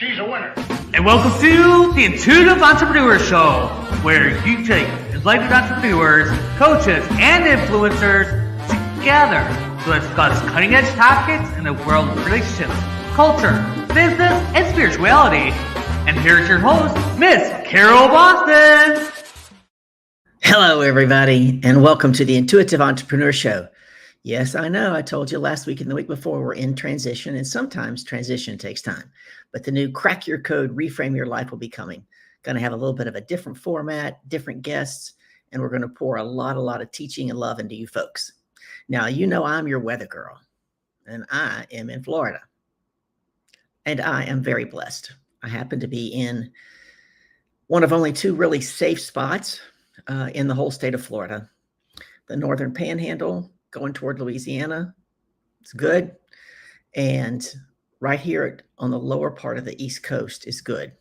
She's a winner. And welcome to the Intuitive Entrepreneur Show, where you take enlightened entrepreneurs, coaches, and influencers together to discuss cutting-edge topics in the world of relationships, culture, business, and spirituality. And here's your host, Miss Carol Boston. Hello, everybody, and welcome to the Intuitive Entrepreneur Show. Yes, I know. I told you last week and the week before we're in transition, and sometimes transition takes time. But the new Crack Your Code, Reframe Your Life will be coming. Going to have a little bit of a different format, different guests, and we're going to pour a lot of teaching and love into you folks. Now, you know I'm your weather girl, and I am in Florida. And I am very blessed. I happen to be in one of only two really safe spots in the whole state of Florida. The Northern Panhandle, going toward Louisiana, it's good. And right here on the lower part of the East Coast is good.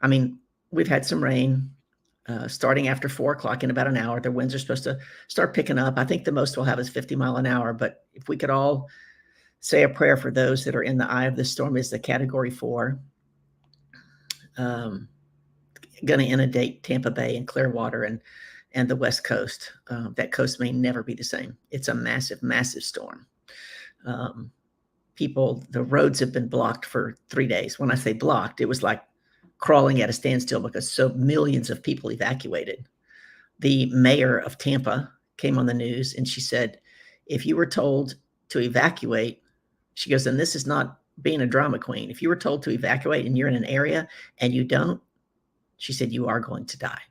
I mean, we've had some rain starting after 4 o'clock in about an hour. The winds are supposed to start picking up. I think the most we'll have is 50 miles an hour. But if we could all say a prayer for those that are in the eye of the storm, is the Category 4. Going to inundate Tampa Bay and Clearwater and the West Coast. That coast may never be the same. It's a massive storm. The roads have been blocked for 3 days. When I say blocked, it was like crawling at a standstill because so millions of people evacuated. The mayor of Tampa came on the news and she said, if you were told to evacuate, she goes, and this is not being a drama queen. If you were told to evacuate and you're in an area and you don't, she said, you are going to die.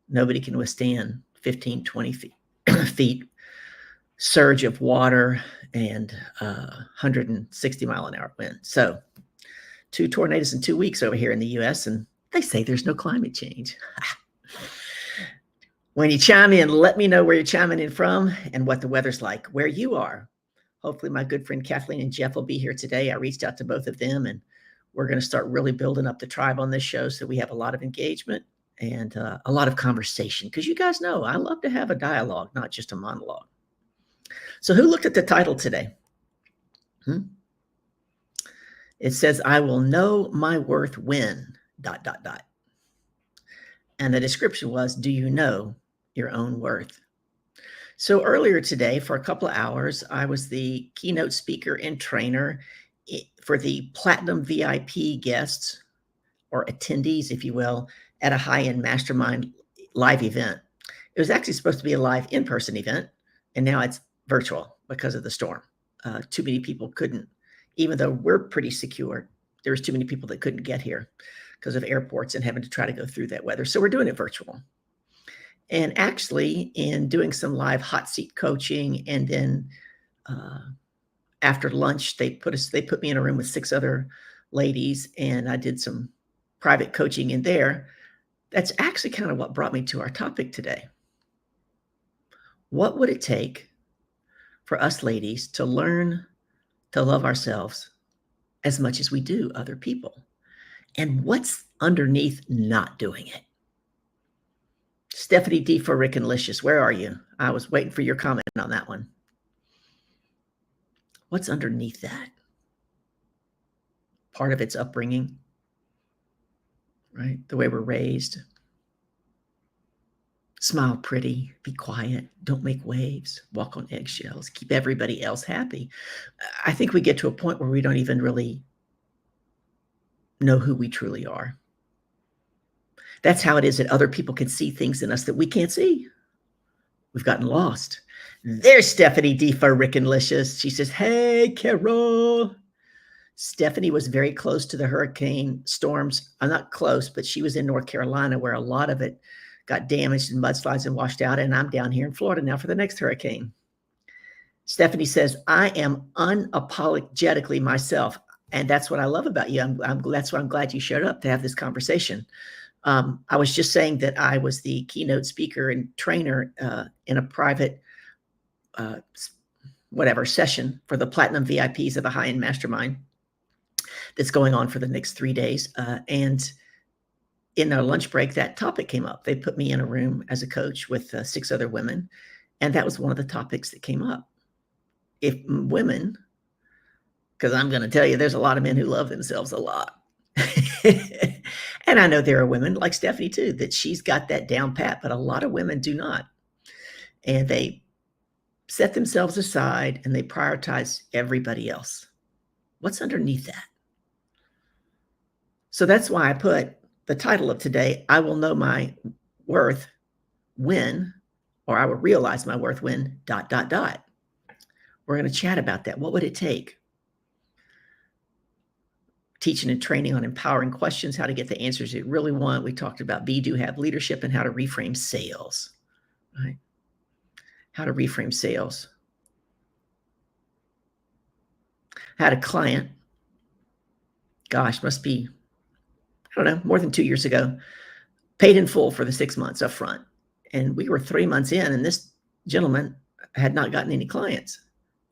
Nobody can withstand 15, 20 feet surge of water and 160 mile an hour wind. So 2 tornadoes in 2 weeks over here in the U.S. And they say there's no climate change. When you chime in, let me know where you're chiming in from and what the weather's like where you are. Hopefully my good friend Kathleen and Jeff will be here today. I reached out to both of them and we're going to start really building up the tribe on this show so we have a lot of engagement and a lot of conversation. Because you guys know I love to have a dialogue, not just a monologue. So who looked at the title today? It says, I will know my worth when, ... And the description was, do you know your own worth? So earlier today, for a couple of hours, I was the keynote speaker and trainer for the Platinum VIP guests or attendees, if you will, at a high-end mastermind live event. It was actually supposed to be a live in-person event, and now it's virtual because of the storm. Too many people couldn't, even though we're pretty secure, there was too many people that couldn't get here because of airports and having to try to go through that weather. So we're doing it virtual. And actually, in doing some live hot seat coaching, and then after lunch, they put me in a room with 6 other ladies, and I did some private coaching in there. That's actually kind of what brought me to our topic today. What would it take for us ladies to learn to love ourselves as much as we do other people? And what's underneath not doing it? Stephanie D. for Rick and Licious, where are you? I was waiting for your comment on that one. What's underneath that? Part of it's upbringing, right? The way we're raised. Smile pretty, be quiet, don't make waves, walk on eggshells, keep everybody else happy. I think we get to a point where we don't even really know who we truly are. That's how it is that other people can see things in us that we can't see. We've gotten lost. There's Stephanie D. for Rick and Licious. She says, hey, Carol. Stephanie was very close to the hurricane storms. Not close, but she was in North Carolina where a lot of it got damaged and mudslides and washed out. And I'm down here in Florida now for the next hurricane. Stephanie says, I am unapologetically myself. And that's what I love about you. That's why I'm glad you showed up to have this conversation. I was just saying that I was the keynote speaker and trainer in a private session for the Platinum VIPs of the high-end mastermind that's going on for the next 3 days. And in our lunch break, that topic came up. They put me in a room as a coach with 6 other women. And that was one of the topics that came up. If women, because I'm going to tell you, there's a lot of men who love themselves a lot. And I know there are women like Stephanie too, that she's got that down pat, but a lot of women do not. And they set themselves aside and they prioritize everybody else. What's underneath that? So that's why I put the title of today, I will know my worth when, or I will realize my worth when, ... We're going to chat about that. What would it take? Teaching and training on empowering questions, how to get the answers you really want. We talked about be, do, have leadership, and how to reframe sales, right? How to reframe sales. I had a client, gosh, must be, I don't know, more than 2 years ago, paid in full for the 6 months up front. And we were 3 months in, and this gentleman had not gotten any clients.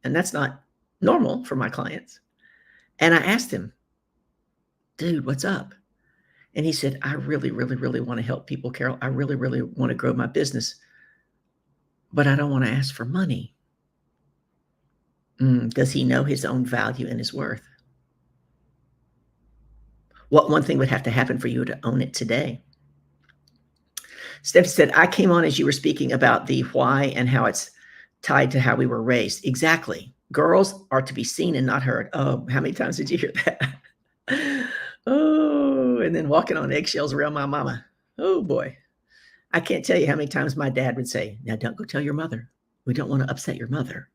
And that's not normal for my clients. And I asked him, dude, what's up? And he said, I really, really, really want to help people, Carol. I really, really want to grow my business, but I don't want to ask for money. Does he know his own value and his worth? What one thing would have to happen for you to own it today? Steph said, I came on as you were speaking about the why and how it's tied to how we were raised. Exactly. Girls are to be seen and not heard. Oh, how many times did you hear that? Oh, and then walking on eggshells around my mama. Oh boy. I can't tell you how many times my dad would say, now don't go tell your mother. We don't want to upset your mother.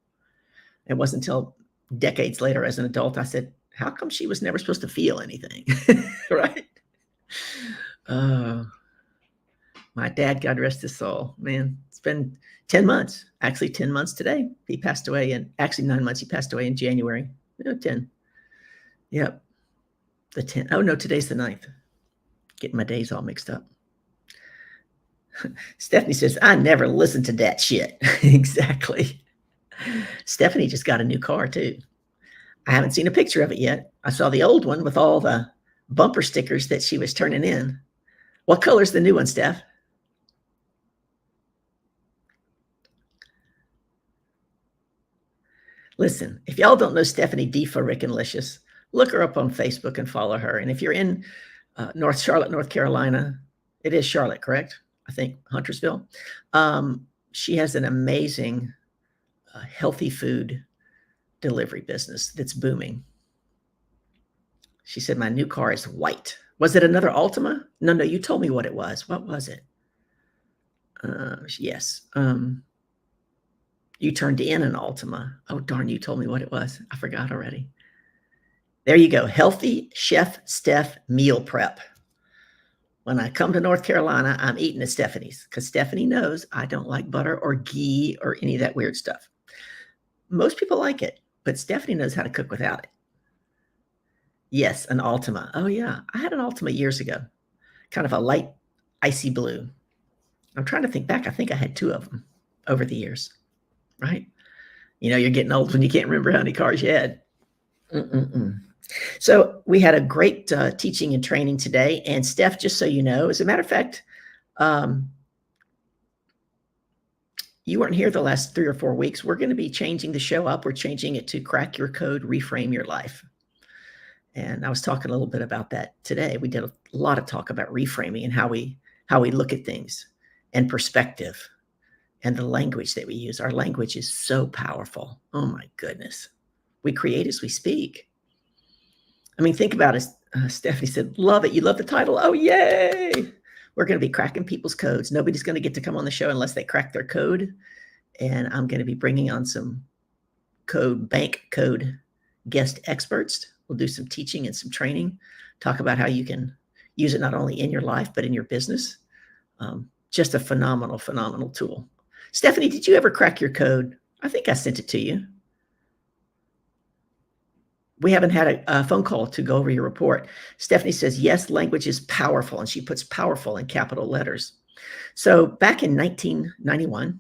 It wasn't until decades later as an adult, I said, how come she was never supposed to feel anything? Right? My dad, God rest his soul, man, it's been 10 months, actually 10 months today. He passed away actually 9 months. He passed away in January. 10. Yep. The 10th. Oh no, today's the 9th. Getting my days all mixed up. Stephanie says, I never listened to that shit. Exactly. Stephanie just got a new car too. I haven't seen a picture of it yet. I saw the old one with all the bumper stickers that she was turning in. What color's the new one, Steph? Listen, if y'all don't know Stephanie D. Frickin'licious, look her up on Facebook and follow her. And if you're in North Charlotte, North Carolina, it is Charlotte, correct? I think Huntersville. She has an amazing healthy food delivery business that's booming. She said, my new car is white. Was it another Altima? No, you told me what it was. What was it? Yes. You turned in an Altima. Oh, darn, you told me what it was. I forgot already. There you go. Healthy Chef Steph meal prep. When I come to North Carolina, I'm eating at Stephanie's because Stephanie knows I don't like butter or ghee or any of that weird stuff. Most people like it, but Stephanie knows how to cook without it. Yes, an Altima. Oh, yeah. I had an Altima years ago, kind of a light icy blue. I'm trying to think back. I think I had 2 of them over the years, right? You know, you're getting old when you can't remember how many cars you had. So we had a great teaching and training today. And Steph, just so you know, as a matter of fact, you weren't here the last 3 or 4 weeks. We're going to be changing the show up. We're changing it to Crack Your Code, Reframe Your Life. And I was talking a little bit about that today. We did a lot of talk about reframing and how we look at things and perspective and the language that we use. Our language is so powerful. Oh my goodness. We create as we speak. I mean, think about it. Stephanie said, love it. You love the title. Oh, yay. We're going to be cracking people's codes. Nobody's going to get to come on the show unless they crack their code. And I'm going to be bringing on some bank code guest experts. We'll do some teaching and some training, talk about how you can use it not only in your life, but in your business. Just a phenomenal, phenomenal tool. Stephanie, did you ever crack your code? I think I sent it to you. We haven't had a phone call to go over your report. Stephanie says, yes, language is powerful. And she puts powerful in capital letters. So back in 1991,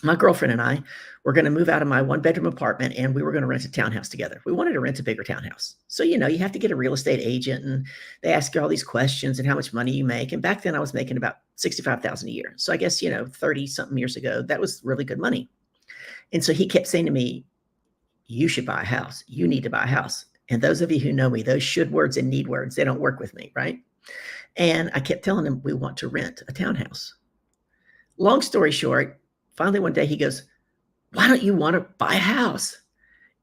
my girlfriend and I were going to move out of my 1-bedroom apartment and we were going to rent a townhouse together. We wanted to rent a bigger townhouse. So, you know, you have to get a real estate agent and they ask you all these questions and how much money you make. And back then I was making about $65,000 a year. So I guess, 30 something years ago, that was really good money. And so he kept saying to me, you should buy a house. You need to buy a house. And those of you who know me, those should words and need words, they don't work with me, right? And I kept telling him, we want to rent a townhouse. Long story short, finally one day he goes, why don't you want to buy a house?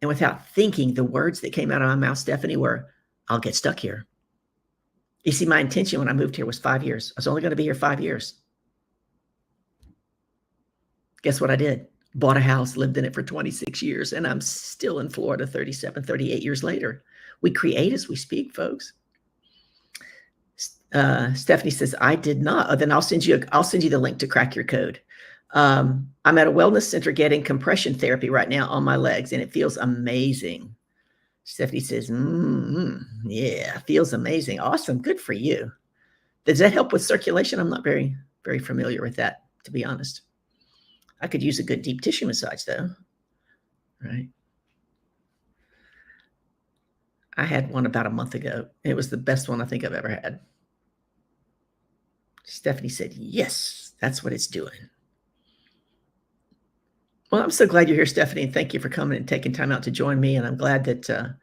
And without thinking, the words that came out of my mouth, Stephanie, were, I'll get stuck here. You see, my intention when I moved here was 5 years. I was only going to be here 5 years. Guess what I did? Bought a house, lived in it for 26 years, and I'm still in Florida 37, 38 years later. We create as we speak, folks. Stephanie says, I did not. Oh, then I'll send you the link to crack your code. I'm at a wellness center getting compression therapy right now on my legs, and it feels amazing. Stephanie says, yeah, feels amazing. Awesome. Good for you. Does that help with circulation? I'm not very, very familiar with that, to be honest. I could use a good deep tissue massage, though, right? I had one about a month ago. It was the best one I think I've ever had. Stephanie said, yes, that's what it's doing. Well, I'm so glad you're here, Stephanie, and thank you for coming and taking time out to join me. And I'm glad that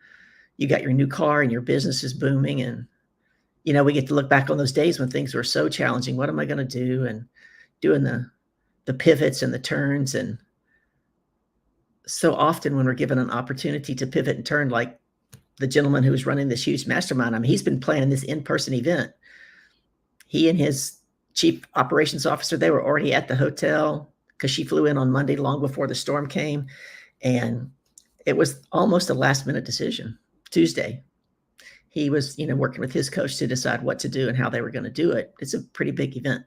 you got your new car and your business is booming. And, you know, we get to look back on those days when things were so challenging. What am I going to do? And doing the pivots and the turns. And so often when we're given an opportunity to pivot and turn, like the gentleman who was running this huge mastermind, I mean, he's been planning this in-person event. He and his chief operations officer, they were already at the hotel because she flew in on Monday long before the storm came. And it was almost a last minute decision. Tuesday, he was, working with his coach to decide what to do and how they were going to do it. It's a pretty big event.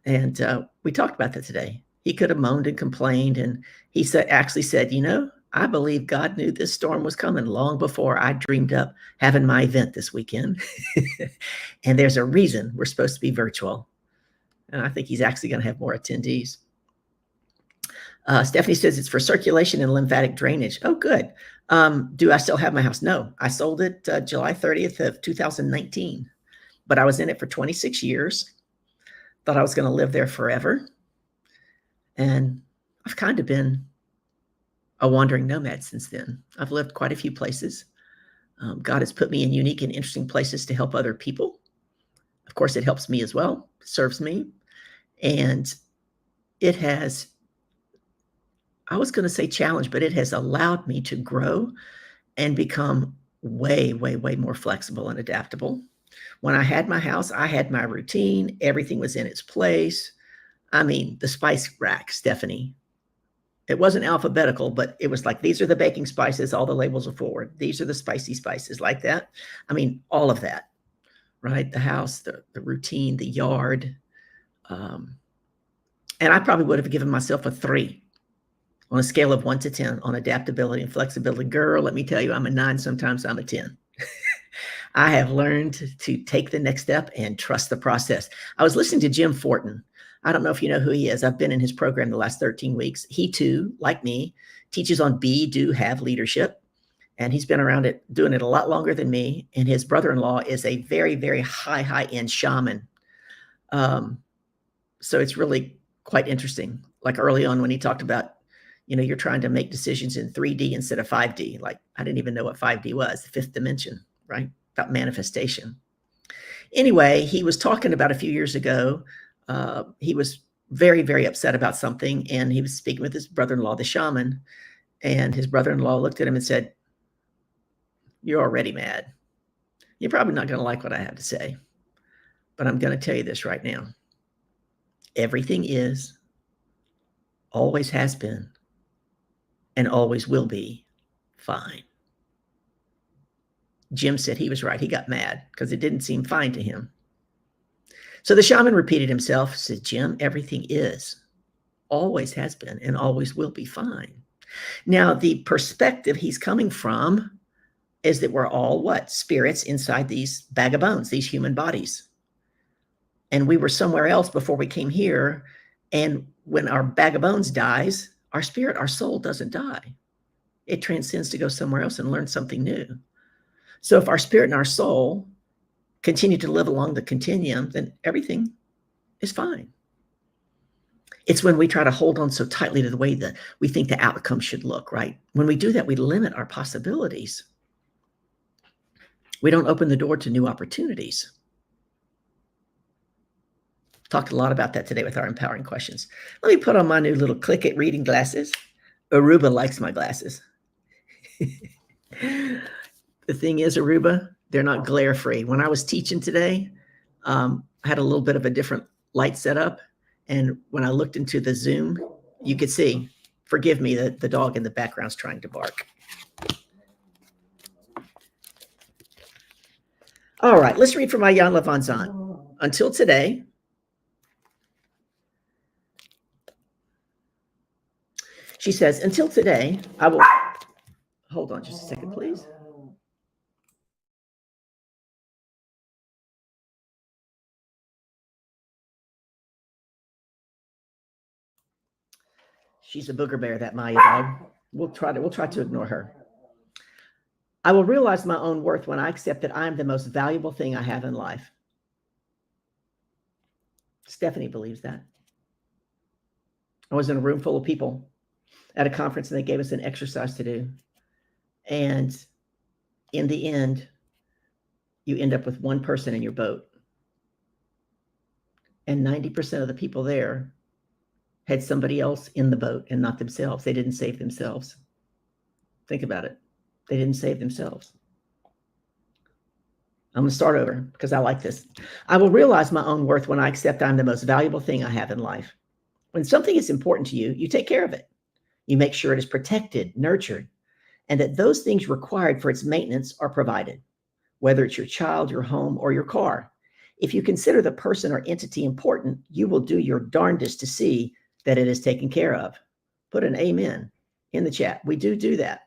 And we talked about that today. He could have moaned and complained. And he actually said, I believe God knew this storm was coming long before I dreamed up having my event this weekend. And there's a reason we're supposed to be virtual. And I think he's actually going to have more attendees. Stephanie says it's for circulation and lymphatic drainage. Oh, good. Do I still have my house? No, I sold it July 30th of 2019, but I was in it for 26 years. Thought I was going to live there forever. And I've kind of been a wandering nomad since then. I've lived quite a few places. God has put me in unique and interesting places to help other people. Of course, it helps me as well, serves me. And it has, I was going to say challenge, but it has allowed me to grow and become way, way, way more flexible and adaptable. When I had my house, I had my routine. Everything was in its place. I mean, the spice rack, Stephanie, it wasn't alphabetical, but it was like, these are the baking spices. All the labels are forward. These are the spicy spices, like that. I mean, all of that, right? The house, the routine, the yard. And I probably would have given myself a 3 on a scale of 1 to 10 on adaptability and flexibility. Girl, let me tell you, I'm a 9. Sometimes I'm a 10. I have learned to take the next step and trust the process. I was listening to Jim Fortin. I don't know if you know who he is. I've been in his program the last 13 weeks. He too, like me, teaches on be, do, have leadership. And he's been around it, doing it a lot longer than me. And his brother-in-law is a very, very high-end shaman. So it's really quite interesting. Like early on when he talked about, you're trying to make decisions in 3D instead of 5D. Like I didn't even know what 5D was, the 5th dimension, right? About manifestation. Anyway, he was talking about a few years ago. He was very, very upset about something. And he was speaking with his brother-in-law, the shaman. And his brother-in-law looked at him and said, you're already mad. You're probably not going to like what I have to say. But I'm going to tell you this right now. Everything is, always has been, and always will be fine. Jim said he was right. He got mad because it didn't seem fine to him. So the shaman repeated himself, said, Jim, everything is, always has been, and always will be fine. Now, the perspective he's coming from is that we're all what? Spirits inside these bag of bones, these human bodies. And we were somewhere else before we came here. And when our bag of bones dies, our spirit, our soul doesn't die. It transcends to go somewhere else and learn something new. So if our spirit and our soul continue to live along the continuum, then everything is fine. It's when we try to hold on so tightly to the way that we think the outcome should look, right? When we do that, we limit our possibilities. We don't open the door to new opportunities. Talked a lot about that today with our empowering questions. Let me put on my new little Click It reading glasses. Aruba likes my glasses. The thing is, Aruba, they're not glare free. When I was teaching today, I had a little bit of a different light setup. And when I looked into the Zoom, you could see, forgive me, the dog in the background's trying to bark. All right, let's read from Ayan Levanzan. Until today, she says, until today, I will, hold on just a second, please. She's a booger bear, that Maya dog. We'll try to ignore her. I will realize my own worth when I accept that I am the most valuable thing I have in life. Stephanie believes that. I was in a room full of people at a conference and they gave us an exercise to do. And in the end, you end up with one person in your boat. And 90% of the people there had somebody else in the boat and not themselves. They didn't save themselves. Think about it. They didn't save themselves. I'm going to start over because I like this. I will realize my own worth when I accept I'm the most valuable thing I have in life. When something is important to you, you take care of it. You make sure it is protected, nurtured, and that those things required for its maintenance are provided, whether it's your child, your home, or your car. If you consider the person or entity important, you will do your darndest to see that it is taken care of. Put an amen in the chat. We do that.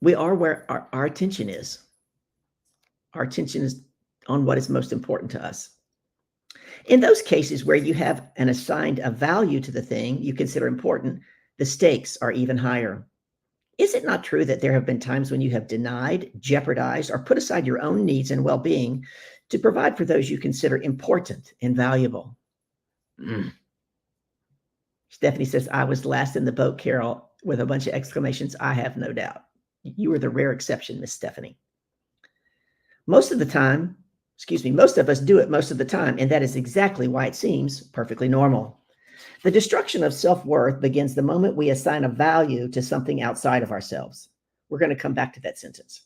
We are where our attention is. Our attention is on what is most important to us. In those cases where you have assigned a value to the thing you consider important, the stakes are even higher. Is it not true that there have been times when you have denied, jeopardized, or put aside your own needs and well-being to provide for those you consider important and valuable? Stephanie says, I was last in the boat, Carol, with a bunch of exclamations. I have no doubt. You are the rare exception, Miss Stephanie. Most of the time, most of us do it most of the time, and that is exactly why it seems perfectly normal. The destruction of self-worth begins the moment we assign a value to something outside of ourselves. We're going to come back to that sentence.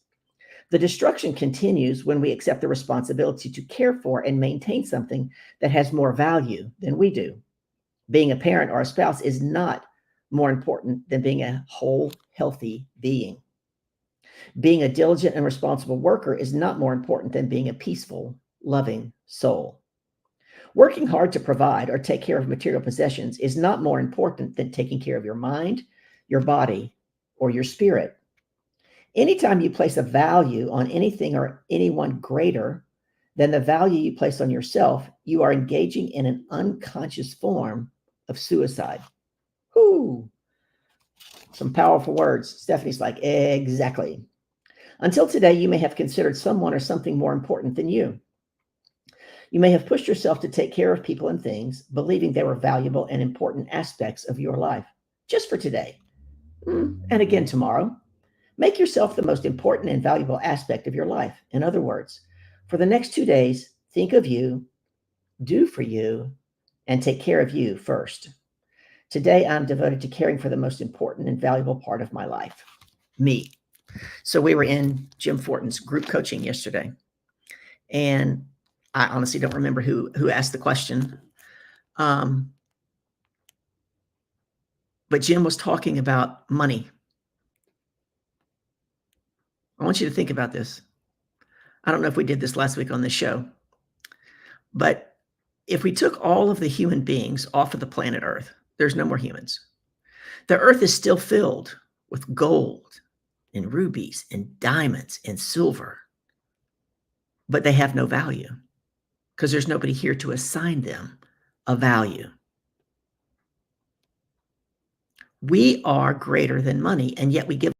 The destruction continues when we accept the responsibility to care for and maintain something that has more value than we do. Being a parent or a spouse is not more important than being a whole, healthy being. Being a diligent and responsible worker is not more important than being a peaceful, loving soul. Working hard to provide or take care of material possessions is not more important than taking care of your mind, your body, or your spirit. Anytime you place a value on anything or anyone greater than the value you place on yourself, you are engaging in an unconscious form of suicide. Ooh, some powerful words. Stephanie's like, exactly. Until today, you may have considered someone or something more important than you. You may have pushed yourself to take care of people and things, believing they were valuable and important aspects of your life, just for today. And again tomorrow. Make yourself the most important and valuable aspect of your life. In other words, for the next 2 days, think of you, do for you, and take care of you first. Today, I'm devoted to caring for the most important and valuable part of my life, me. So we were in Jim Fortin's group coaching yesterday, and I honestly don't remember who asked the question. But Jim was talking about money. I want you to think about this. I don't know if we did this last week on this show, but if we took all of the human beings off of the planet Earth, there's no more humans. The Earth is still filled with gold and rubies and diamonds and silver, but they have no value because there's nobody here to assign them a value. We are greater than money, and yet we give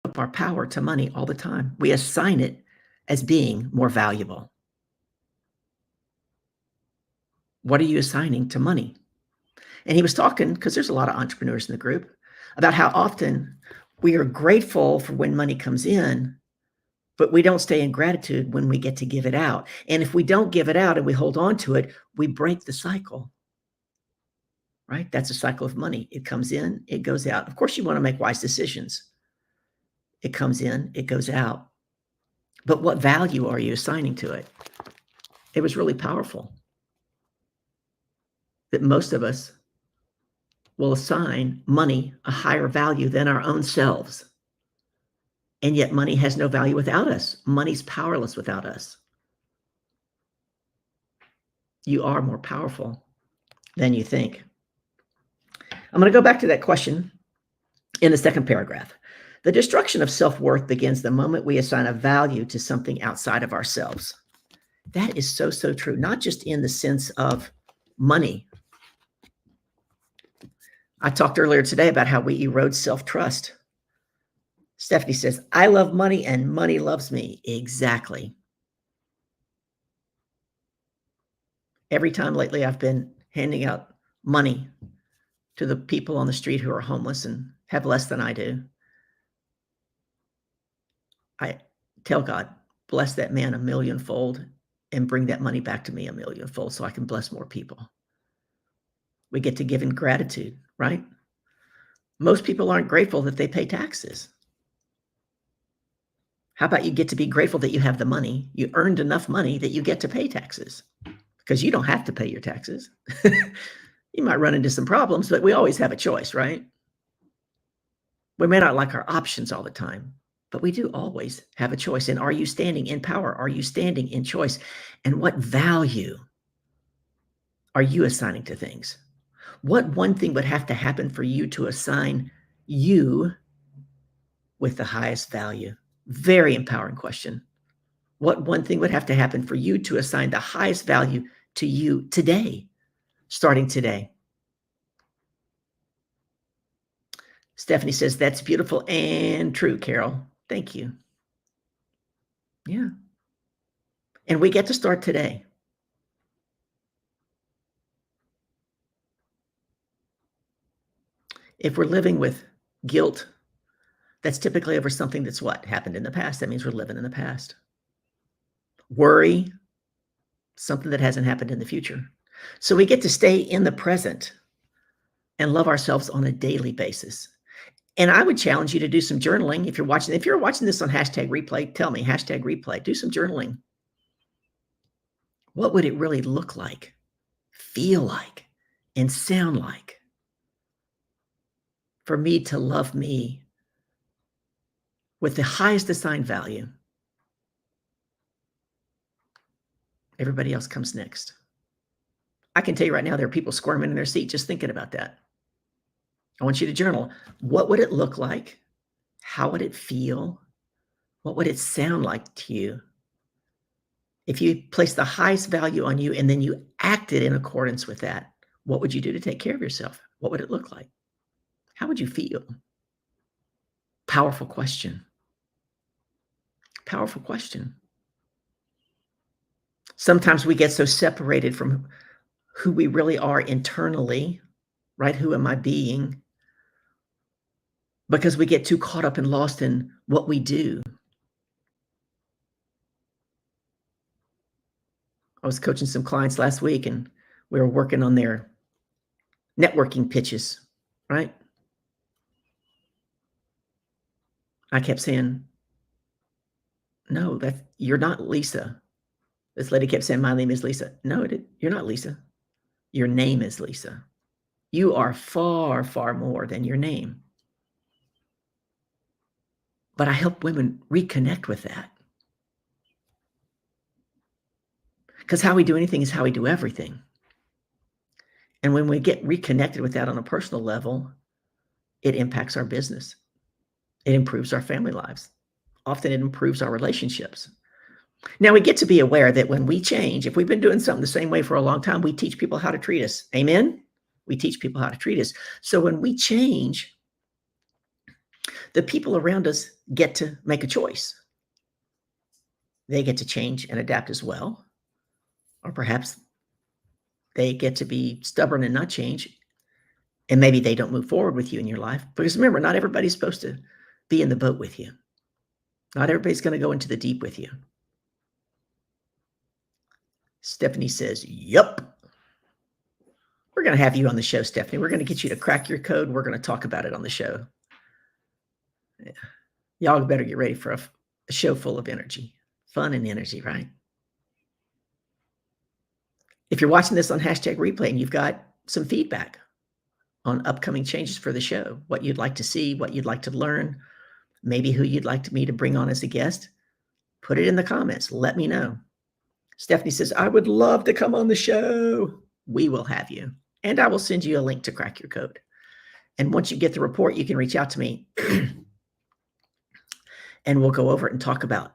up our power to money all the time. We assign it as being more valuable. What are you assigning to money? And he was talking, because there's a lot of entrepreneurs in the group, about how often we are grateful for when money comes in, But we don't stay in gratitude when we get to give it out. And if we don't give it out and we hold on to it, we break the cycle, right? That's a cycle of money. It comes in, it goes out. Of course, you want to make wise decisions. It comes in, it goes out. But what value are you assigning to it? It was really powerful that most of us will assign money a higher value than our own selves. And yet money has no value without us. Money's powerless without us. You are more powerful than you think. I'm going to go back to that question in the second paragraph. The destruction of self-worth begins the moment we assign a value to something outside of ourselves. That is so, so true. Not just in the sense of money. I talked earlier today about how we erode self-trust. Stephanie says, I love money and money loves me. Exactly. Every time lately I've been handing out money to the people on the street who are homeless and have less than I do. I tell God, bless that man a millionfold and bring that money back to me a millionfold so I can bless more people. We get to give in gratitude, right? Most people aren't grateful that they pay taxes. How about you get to be grateful that you have the money? You earned enough money that you get to pay taxes because you don't have to pay your taxes. You might run into some problems, but we always have a choice, right? We may not like our options all the time, but we do always have a choice. And are you standing in power? Are you standing in choice? And what value are you assigning to things? What one thing would have to happen for you to assign you with the highest value? Very empowering question. What one thing would have to happen for you to assign the highest value to you today, starting today? Stephanie says, that's beautiful and true, Carol. Thank you. Yeah. And we get to start today. If we're living with guilt, that's typically over something that's what happened in the past. That means we're living in the past. Worry, something that hasn't happened in the future. So we get to stay in the present and love ourselves on a daily basis. And I would challenge you to do some journaling. If you're watching this on #replay, tell me, #replay, do some journaling. What would it really look like, feel like, and sound like for me to love me with the highest assigned value? Everybody else comes next. I can tell you right now, there are people squirming in their seat just thinking about that. I want you to journal. What would it look like? How would it feel? What would it sound like to you if you placed the highest value on you and then you acted in accordance with that? What would you do to take care of yourself? What would it look like? How would you feel? Powerful question. Powerful question. Sometimes we get so separated from who we really are internally, right? Who am I being? Because we get too caught up and lost in what we do. I was coaching some clients last week and we were working on their networking pitches, right? I kept saying, no, you're not Lisa. This lady kept saying, my name is Lisa. No, you're not Lisa. Your name is Lisa. You are far, far more than your name. But I help women reconnect with that. Because how we do anything is how we do everything. And when we get reconnected with that on a personal level, it impacts our business. It improves our family lives. Often it improves our relationships. Now we get to be aware that when we change, if we've been doing something the same way for a long time, we teach people how to treat us. Amen? We teach people how to treat us. So when we change, the people around us get to make a choice. They get to change and adapt as well. Or perhaps they get to be stubborn and not change. And maybe they don't move forward with you in your life. Because remember, not everybody's supposed to be in the boat with you. Not everybody's going to go into the deep with you. Stephanie says, yup. We're going to have you on the show, Stephanie. We're going to get you to crack your code. We're going to talk about it on the show. Yeah. Y'all better get ready for a show full of energy, fun and energy, right? If you're watching this on hashtag replay and you've got some feedback on upcoming changes for the show, what you'd like to see, what you'd like to learn, maybe who you'd like me to bring on as a guest, put it in the comments. Let me know. Stephanie says, I would love to come on the show. We will have you. And I will send you a link to crack your code. And once you get the report, you can reach out to me and we'll go over it and talk about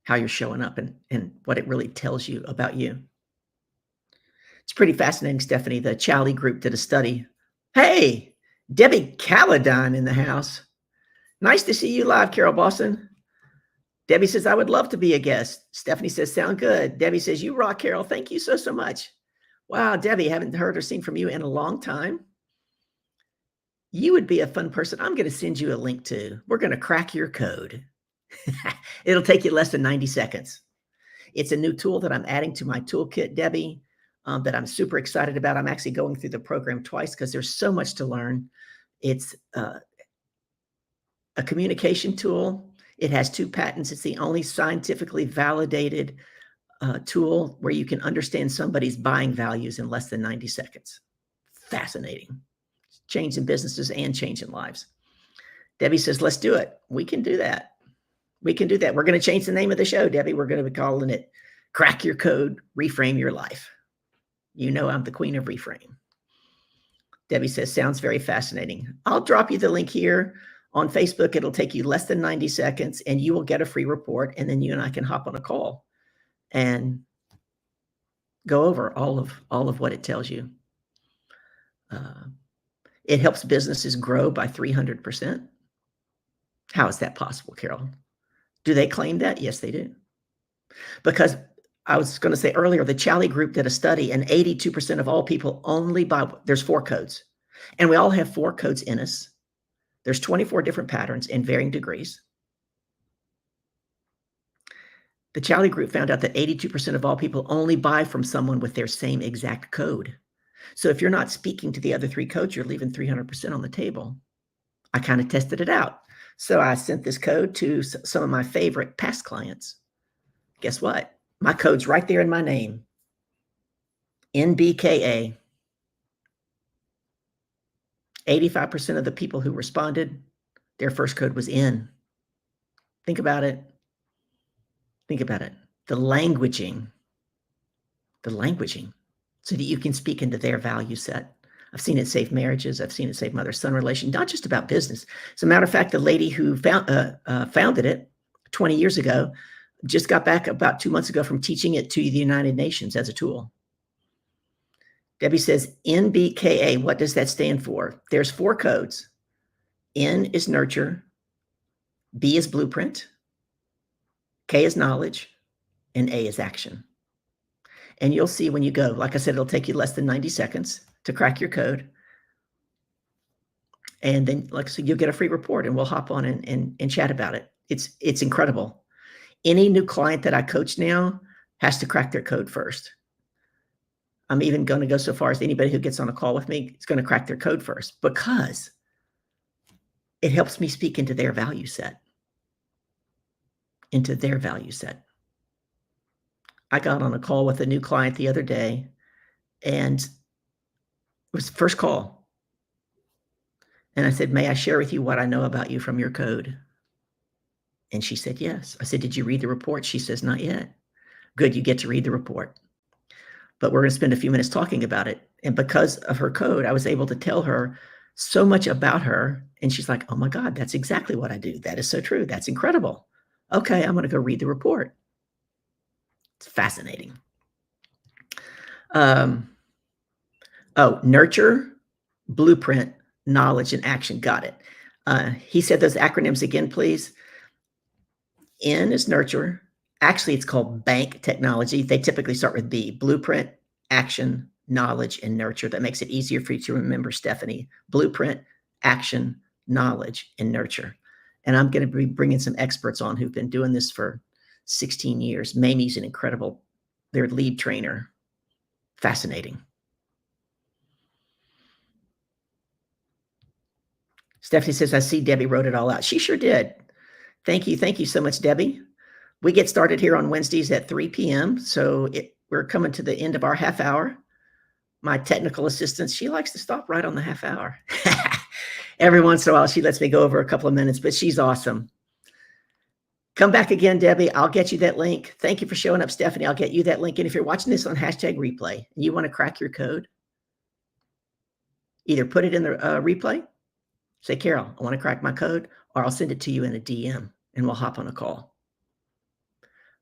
how you're showing up and what it really tells you about you. It's pretty fascinating, Stephanie. The Chally group did a study. Hey, Debbie Caladine in the house. Nice to see you live, Carol Boston. Debbie says, I would love to be a guest. Stephanie says, sound good. Debbie says, you rock, Carol. Thank you so, so much. Wow, Debbie, haven't heard or seen from you in a long time. You would be a fun person. I'm going to send you a link to. We're going to crack your code. It'll take you less than 90 seconds. It's a new tool that I'm adding to my toolkit, Debbie, that I'm super excited about. I'm actually going through the program twice because there's so much to learn. It's a communication tool. It has 2 patents. It's the only scientifically validated tool where you can understand somebody's buying values in less than 90 seconds. Fascinating. Changing businesses and changing lives. Debbie says, let's do it. We can do that. We can do that. We're going to change the name of the show, Debbie. We're going to be calling it Crack Your Code, Reframe Your Life. You know I'm the queen of reframe. Debbie says, sounds very fascinating. I'll drop you the link here on Facebook. It'll take you less than 90 seconds and you will get a free report. And then you and I can hop on a call and go over all of what it tells you. It helps businesses grow by 300%. How is that possible, Carol? Do they claim that? Yes, they do. Because I was going to say earlier, the Chally group did a study and 82% of all people only buy, there's 4 codes. And we all have 4 codes in us. There's 24 different patterns in varying degrees. The Chally group found out that 82% of all people only buy from someone with their same exact code. So if you're not speaking to the other 3 codes, you're leaving 300% on the table. I kind of tested it out. So I sent this code to some of my favorite past clients. Guess what? My code's right there in my name. NBKA. 85% of the people who responded, their first code was N. Think about it. Think about it. The languaging, so that you can speak into their value set. I've seen it save marriages. I've seen it save mother-son relation, not just about business. As a matter of fact, the lady who founded it 20 years ago just got back about 2 months ago from teaching it to the United Nations as a tool. Debbie says, NBKA, what does that stand for? There's 4 codes. N is nurture, B is blueprint, K is knowledge, and A is action. And you'll see when you go, like I said, it'll take you less than 90 seconds to crack your code. And then, like I said, you'll get a free report and we'll hop on and chat about it. It's incredible. Any new client that I coach now has to crack their code first. I'm even going to go so far as anybody who gets on a call with me is going to crack their code first because it helps me speak into their value set. Into their value set. I got on a call with a new client the other day and it was the first call. And I said, may I share with you what I know about you from your code? And she said, yes. I said, did you read the report? She says, not yet. Good, you get to read the report. But we're going to spend a few minutes talking about it. And because of her code, I was able to tell her so much about her. And she's like, oh my God, that's exactly what I do. That is so true. That's incredible. Okay, I'm going to go read the report. It's fascinating. Nurture, blueprint, knowledge, and action. Got it. He said those acronyms again, please. N is nurture. Actually, it's called bank technology. They typically start with B, blueprint, action, knowledge, and nurture. That makes it easier for you to remember, Stephanie. Blueprint, action, knowledge, and nurture. And I'm going to be bringing some experts on who've been doing this for 16 years. Mamie's an incredible, their lead trainer. Fascinating. Stephanie says, I see Debbie wrote it all out. She sure did. Thank you. Thank you so much, Debbie. We get started here on Wednesdays at 3 p.m. So we're coming to the end of our half hour. My technical assistant, she likes to stop right on the half hour. Every once in a while, she lets me go over a couple of minutes, but she's awesome. Come back again, Debbie. I'll get you that link. Thank you for showing up, Stephanie. I'll get you that link. And if you're watching this on #replay and you want to crack your code, either put it in the replay, say, Carol, I want to crack my code, or I'll send it to you in a DM and we'll hop on a call.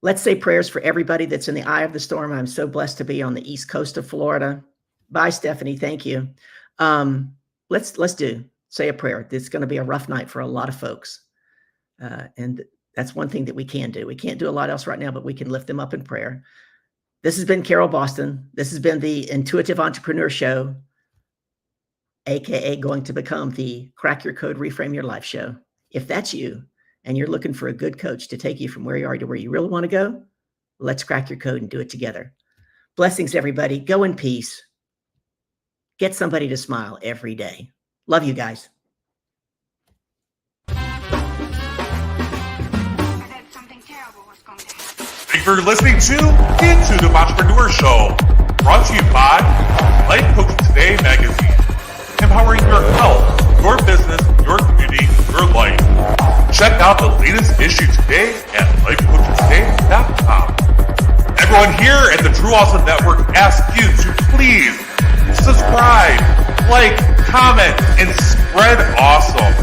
Let's say prayers for everybody that's in the eye of the storm. I'm so blessed to be on the East Coast of Florida. Bye, Stephanie. Thank you. Let's say a prayer. It's going to be a rough night for a lot of folks. And that's one thing that we can do. We can't do a lot else right now, but we can lift them up in prayer. This has been Carol Boston. This has been the Intuitive Entrepreneur Show, AKA going to become the Crack Your Code, Reframe Your Life show. If that's you and you're looking for a good coach to take you from where you are to where you really want to go, let's crack your code and do it together. Blessings, everybody. Go in peace. Get somebody to smile every day. Love you guys. Thank you for listening to the Intuitive Entrepreneur Show, brought to you by Life Coaching Today magazine, empowering your health, your business, your community, your life. Check out the latest issue today at lifecoachingtoday.com. Everyone here at the True Awesome Network asks you to please subscribe, like, comment, and spread awesome.